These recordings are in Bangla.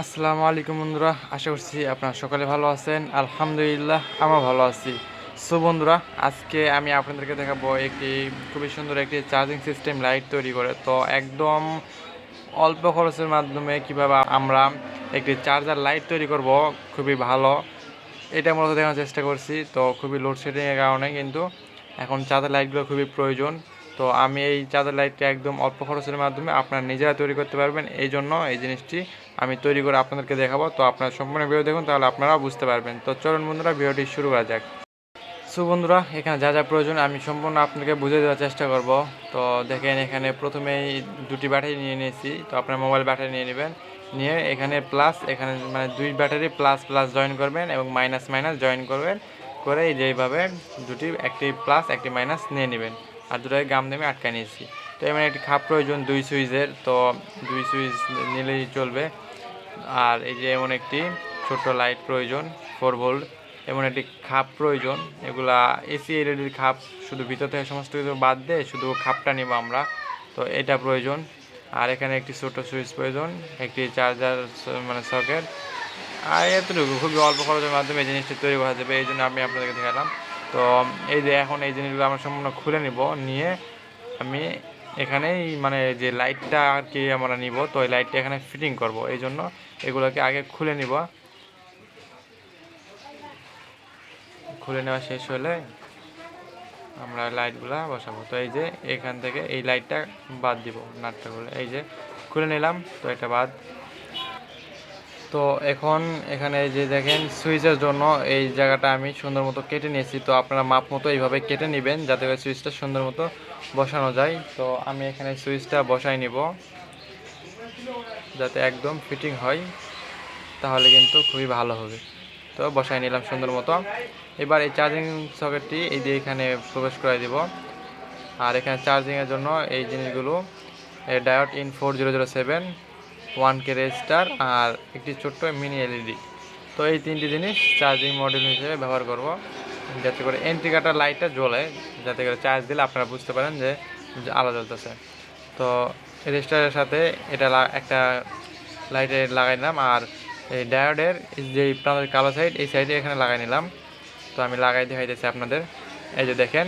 আসসালামু আলাইকুম বন্ধুরা, আশা করছি আপনারা সকালে ভালো আছেন। আলহামদুলিল্লাহ আমরা ভালো আছি। সো বন্ধুরা, আজকে আমি আপনাদেরকে দেখাবো একটি খুবই সুন্দর একটি চার্জিং সিস্টেম লাইট তৈরি করে। তো একদম অল্প খরচের মাধ্যমে কিভাবে আমরা একটি চার্জার লাইট তৈরি করব, খুবই ভালো এটা মূলত দেখানোর চেষ্টা করছি। তো খুবই লোডশেডিংয়ের কারণে কিন্তু এখন চার্জার লাইটগুলো খুবই প্রয়োজন। তো আমি এই চার্জার লাইটটা একদম অল্প খরচের মাধ্যমে আপনারা নিজেরা তৈরি করতে পারবেন, এই জন্য এই জিনিসটি আমি তৈরি করে আপনাদেরকে দেখাবো। তো আপনারা সম্পূর্ণ ভিডিও দেখুন, তাহলে আপনারাও বুঝতে পারবেন। তো চলুন বন্ধুরা, ভিডিওটি শুরু করা যাক। সো বন্ধুরা, এখানে যা যা প্রয়োজন আমি সম্পূর্ণ আপনাকে বুঝিয়ে দেওয়ার চেষ্টা করব। তো দেখেন, এখানে প্রথমেই দুটি ব্যাটারি নিয়ে নিয়েছি। তো আপনার মোবাইল ব্যাটারি নিয়ে নেবেন, নিয়ে এখানে প্লাস, এখানে মানে দুই ব্যাটারি প্লাস প্লাস জয়েন করবেন এবং মাইনাস মাইনাস জয়েন করবেন, করে যেইভাবে দুটি, একটি প্লাস একটি মাইনাস নিয়ে নেবেন, আর দুটোকে গাম দিয়ে আটকে নিয়েছি। তো এমন একটি খাপ প্রয়োজন দুই সুইচের, তো দুই সুইচ নিলেই চলবে। আর এই যে এমন একটি ছোট্ট লাইট প্রয়োজন 4 ভোল্ট, এমন একটি খাপ প্রয়োজন। এগুলা এসি এলইডির খাপ, শুধু ভিতর থেকে সমস্ত কিছু বাদ দিয়ে শুধু খাপটা নেব আমরা। তো এটা প্রয়োজন। আর এখানে একটি ছোট সুইচ প্রয়োজন, একটি চার্জার মানে সকেট। আর এতটুকু খুবই অল্প খরচের মাধ্যমে এই জিনিসটি তৈরি করা যাবে, এই জন্য আমি আপনাদেরকে দেখালাম। তো এই যে এখন এই জিনিসগুলো আমরা সম্পূর্ণ খুলে নিব, নিয়ে আমি এখানেই মানে যে লাইটটা আর কি আমরা নিব, তো এই লাইটটা এখানে ফিটিং করব, এই জন্য এগুলোকে আগে খুলে নিব। খুলে নেওয়া শেষ হলে আমরা লাইটগুলা বসাবো। তো এই যে এখান থেকে এই লাইটটা বাদ দিব, নাটটা খুলে এই যে খুলে নিলাম। তো এটা বাদ। তো এখন এখানে এই যে দেখেন, সুইচের জন্য এই জায়গাটা আমি সুন্দর মতো কেটে নিয়েছি। তো আপনারা মাপ মতো এইভাবে কেটে নেবেন, যাতে করে সুইচটা সুন্দর মতো বসানো যায়। তো আমি এখানে সুইচটা বসাই নিব, যাতে একদম ফিটিং হয়, তাহলে কিন্তু খুবই ভালো হবে। তো বসাই নিলাম সুন্দর মতো। এবার এই চার্জিং সকেটটি এই যে এখানে প্রবেশ করে দিব। আর এখানে চার্জিংয়ের জন্য এই জিনিসগুলো, ডায়োড ইন 4007, 1K রেজিস্টার, আর একটি ছোট্ট মিনি এলইডি। তো এই তিনটি জিনিস চার্জিং মডিউল হিসেবে ব্যবহার করব, যাতে করে এন্ট্রিকাটার লাইটটা জ্বলে, যাতে করে চার্জ দিলে আপনারা বুঝতে পারেন যে আলো জ্বলতেছে। তো রেজিস্টারের সাথে এটা একটা লাইটে লাগাই নিলাম, আর এই ডায়োডের যে প্রান্তের কালো সাইড, এই সাইডে এখানে লাগাই নিলাম। তো আমি লাগাই দেখাইতেছি আপনাদের। এই যে দেখেন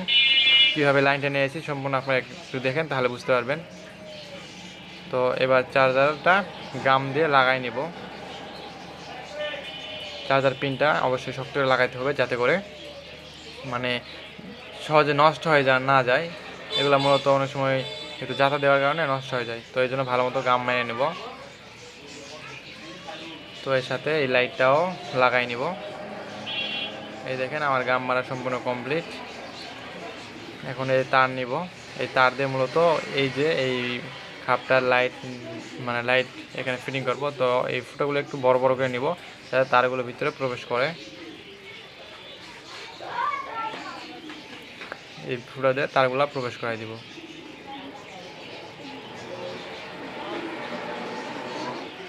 কীভাবে লাইনটা নিয়েছি, সম্পূর্ণ আপনারা একটু দেখেন, তাহলে বুঝতে পারবেন। তো এবার চার্জারটা গাম দিয়ে লাগাই নিব। চার্জার পিনটা অবশ্যই শক্ত করে লাগাইতে হবে, যাতে করে মানে সহজে নষ্ট হয়ে না যায়। এগুলো মূলত অনেক সময় একটু জাতা দেওয়ার কারণে নষ্ট হয়ে যায়, তো এই জন্য ভালো মতো গাম মেরে নেব। তো এর সাথে এই লাইটটাও লাগাই নিব। এই দেখেন আমার গাম মারা সম্পূর্ণ কমপ্লিট। এখন এই তার নিব, এই তার দিয়ে মূলত এই যে এই খাপটার লাইট মানে লাইট এখানে ফিটিং করব। তো এই ফুটাগুলো একটু বড় বড় করে নিব, যাতে তারগুলো ভিতরে প্রবেশ করে। এই ফুটা দিয়ে তারগুলো প্রবেশ করাই দিব।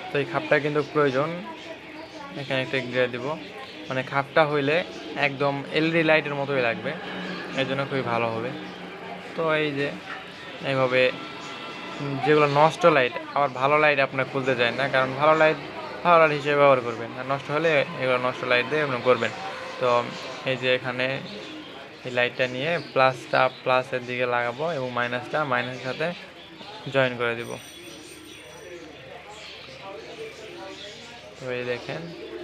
তো এই খাপটা কিন্তু প্রয়োজন, এখানে একটা দিয়ে দিব, মানে খাপটা হইলে একদম এলইডি লাইটের মতোই লাগবে, এই জন্য খুবই ভালো হবে। তো এই যে এইভাবে যেগুলো নষ্ট লাইট, আবার ভালো লাইট আপনার খুলতে চায় না, কারণ ভালো লাইট হিসেবে ব্যবহার করবেন, আর নষ্ট হলে এগুলো নষ্ট লাইট দিয়ে আপনি করবেন। তো এই যে এখানে এই লাইটটা নিয়ে প্লাসটা প্লাসের দিকে লাগাবো এবং মাইনাসটা মাইনাসের সাথে জয়েন করে দিব। তো এই দেখেন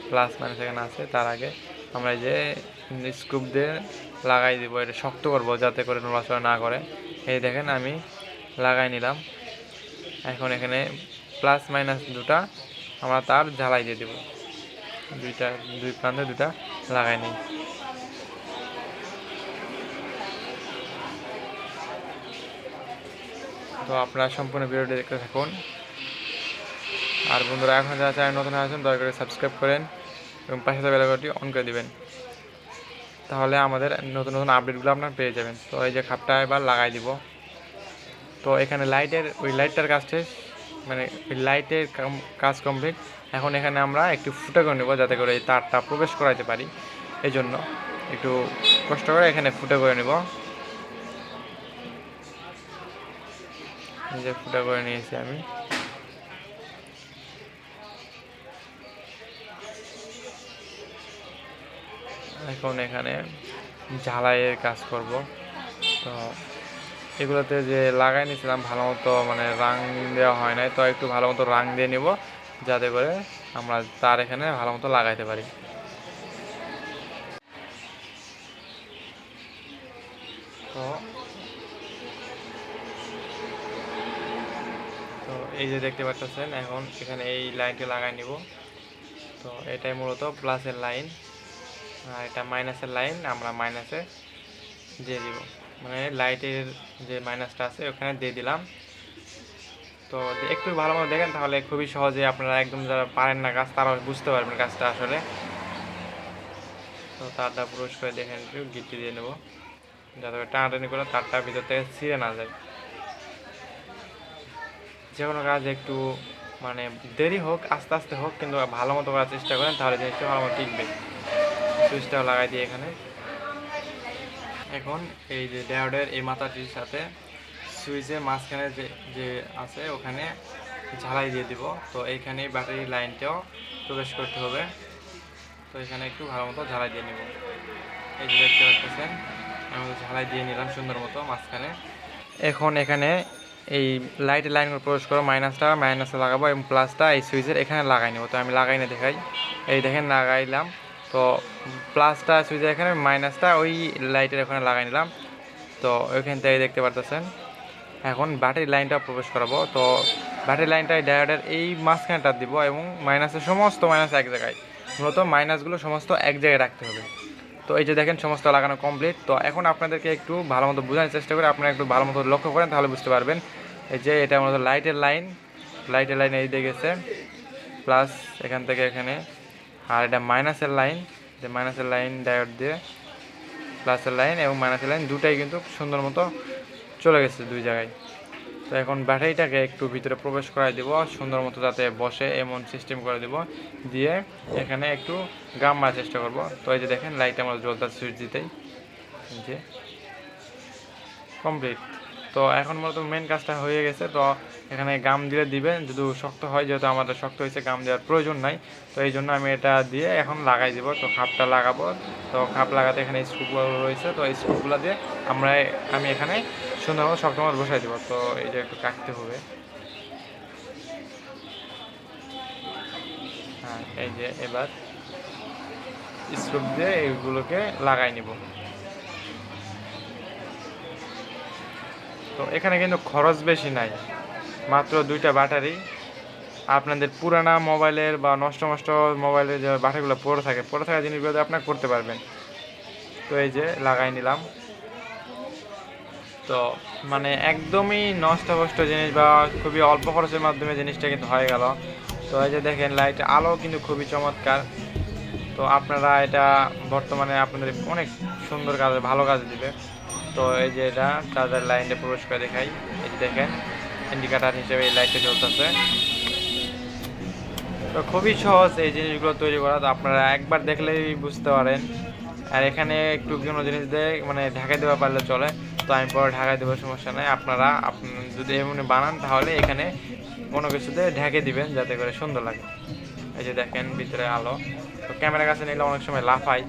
প্লাস মাইনাস এখানে আছে, তার আগে আমরা এই যে স্ক্রুপ দিয়ে লাগাই দিব, এটা শক্ত করবো যাতে করে নড়াচড়া না করে। এই দেখেন আমি লাগাই নিলাম। এখন এখানে প্লাস মাইনাস দুটা আমরা তার ঝালাই দিয়ে দেব, দুই প্রান্তে দুটা লাগাই নিই। তো আপনারা সম্পূর্ণ ভিডিওটি দেখতে থাকুন। আর বন্ধুরা, এখন যারা চ্যানেল নতুন আছেন দয়া করে সাবস্ক্রাইব করেন এবং পাশে থাকা বেল আইকনটি অন করে দিবেন, তাহলে আমাদের নতুন নতুন আপডেটগুলো আপনারা পেয়ে যাবেন। তো এই যে খাপটা এবার লাগাই দিব। তো এখানে ওই লাইটটার কাজ শেষ, মানে ওই লাইটের কাজ কমপ্লিট। এখন এখানে আমরা একটু ফুটা করে নেব, যাতে করে এই তারটা প্রবেশ করাইতে পারি, এই জন্য একটু কষ্ট করে এখানে ফুটা করে নেব। এই যে ফুটা করে নিয়েছি আমি। এখন এখানে ঝালাইয়ের কাজ করব। তো এগুলোতে যে লাগাই নিয়েছিলাম ভালো মতো মানে রাং দেওয়া হয় নাই, তো একটু ভালো মতো রাং দিয়ে নিব যাতে করে আমরা তার এখানে ভালো মতো লাগাইতে পারি। তো তো এই যে দেখতে পাচ্ছেন এখন এখানে এই লাইনটি লাগাই নিব। তো এটাই মূলত প্লাসের লাইন আর এটা মাইনাসের লাইন, আমরা মাইনাসে দিয়ে দিব, মানে লাইটের যে মাইনাসটা আছে ওখানে দিয়ে দিলাম। তো একটু ভালো মতো দেখেন তাহলে খুবই সহজে আপনারা একদম যারা পারেন না কাজ তারাও বুঝতে পারবেন কাজটা আসলে। তো তারটা পুরুষ করে দেখেন একটু গিট্টি দিয়ে নেবো যাতে করে টানাটানি করে তারটা ভিতর থেকে ছিঁড়ে না যায়। যে কোনো কাজ একটু মানে দেরি হোক আস্তে আস্তে হোক কিন্তু ভালো মতো করার চেষ্টা করেন তাহলে জিনিসটা ভালো মতো টিকবে। সুইচটাও লাগাই দিই এখানে। এখন এই যে ডায়োডের এই মাথাটির সাথে সুইচের মাঝখানে যে যে আছে ওখানে ঝালাই দিয়ে দিব। তো এইখানে ব্যাটারি লাইনটাও প্রবেশ করতে হবে। তো এখানে একটু ভালো মতো ঝালাই দিয়ে নেব। এই যে দেখতে পাচ্ছেন আমি ঝালাই দিয়ে নিলাম সুন্দর মতো মাঝখানে। এখন এখানে এই লাইটের লাইনগুলো প্রবেশ করো, মাইনাসটা মাইনাসে লাগাবো এবং প্লাসটা এই সুইচের এখানে লাগাই নেবো। তো আমি লাগাই না দেখাই, এই দেখেন লাগাইলাম। তো প্লাসটা সুইচের এখানে, মাইনাসটা ওই লাইটের এখানে লাগাই নিলাম। তো ওইখান থেকে দেখতে পারতেছেন এখন ব্যাটারি লাইনটা প্রবেশ করাবো। তো ব্যাটারি লাইনটা ডায়োডের এই মাঝখানটা দিব এবং মাইনাসের সমস্ত মাইনাস এক জায়গায়, মূলত মাইনাসগুলো সমস্ত এক জায়গায় রাখতে হবে। তো এই যে দেখেন সমস্ত লাগানো কমপ্লিট। তো এখন আপনাদেরকে একটু ভালো মতো বোঝানোর চেষ্টা করে আপনারা একটু ভালো মতো লক্ষ্য করেন তাহলে বুঝতে পারবেন। এই যে এটা মূলত লাইটের লাইন এই দিকে গেছে প্লাস এখান থেকে এখানে, আর এটা মাইনাসের লাইন, যে মাইনাসের লাইন ডায়োড দিয়ে প্লাসের লাইন এবং মাইনাসের লাইন দুটাই কিন্তু সুন্দর মতো চলে গেছে দুই জায়গায়। তো এখন ব্যাটারিটাকে একটু ভিতরে প্রবেশ করাই দেব সুন্দর মতো যাতে বসে এমন সিস্টেম করে দেব, দিয়ে এখানে একটু গাম মারার চেষ্টা করব। তো এই যে দেখেন লাইট আমার জ্বলতে সুইচ দিতেই যে কমপ্লিট। তো এখন মূলত মেন কাজটা হয়ে গেছে। তো এখানে গাম দিলে দিবেন যদি শক্ত হয়, যেহেতু আমাদের শক্ত হয়েছে গাম দেওয়ার প্রয়োজন নাই। তো এই জন্য আমি এটা দিয়ে এখন লাগাই দিব। তো খাপটা লাগাবো। তো খাপ লাগাতে এখানে স্ক্রুগুলো রয়েছে, তো এই স্ক্রুগুলো দিয়ে আমি এখানে সুন্দরভাবে শক্ত মতো বসাই দেবো। তো এই যে একটু কাটতে হবে। হ্যাঁ এই যে এবার স্ক্রু দিয়ে এইগুলোকে লাগাই নিব। তো এখানে কিন্তু খরচ বেশি নাই, মাত্র দুইটা ব্যাটারি। আপনাদের পুরানা মোবাইলের বা নষ্ট মোবাইলের যে ব্যাটারিগুলো পড়ে থাকা জিনিসগুলো আপনারা করতে পারবেন। তো এই যে লাগাই নিলাম। তো মানে একদমই নষ্ট জিনিস বা খুবই অল্প খরচের মাধ্যমে জিনিসটা কিন্তু হয়ে গেল। তো এই যে দেখেন লাইট আলো কিন্তু খুবই চমৎকার। তো আপনারা এটা বর্তমানে আপনাদের অনেক সুন্দর কাজে ভালো কাজে দিবে। তো এই যে এটা চার্জার লাইনটা প্রবেশ করে দেখাই, এই যে দেখেন ইন্ডিকেটার হিসেবে এই লাইটটা জ্বলতেছে। তো খুবই সহজ এই জিনিসগুলো তৈরি করা, তো আপনারা একবার দেখলেই বুঝতে পারেন। আর এখানে একটু কোনো জিনিস দিয়ে মানে ঢাকাই দেওয়া পারলে চলে, তো আমি পরে ঢাকাই দেবো, সমস্যা নেই। আপনারা যদি এমনি বানান তাহলে এখানে কোনো কিছুতে ঢেকে দিবেন যাতে করে সুন্দর লাগে। এই যে দেখেন ভিতরে আলো। তো ক্যামেরার কাছে নিলে অনেক সময় লাফাই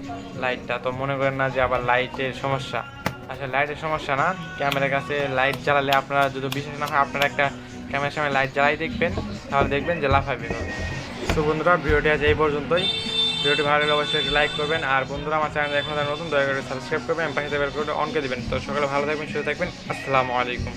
লাইটটা, তো মনে করেন না যে আবার লাইটের সমস্যা। আসলে লাইটের সমস্যা না, ক্যামেরার কাছে লাইট জ্বালালে আপনারা যদি বিশ্বাস না হয় আপনারা একটা ক্যামেরার সামনে লাইট জ্বালাই দেখবেন, তাহলে দেখবেন যে লাফাই বের হবে। তো বন্ধুরা ভিডিওটি আজ এই পর্যন্তই। ভিডিওটি ভালো লাগলে অবশ্যই একটি লাইক করবেন, আর বন্ধুরা আমার চ্যানেল এখন নতুন দয়া করে সাবস্ক্রাইব করবেন এবং পাশে বেল আইকনটি অন করে দেবেন। তো সকালে ভালো থাকবেন, সুস্থ থাকবেন। আসসালামু আলাইকুম।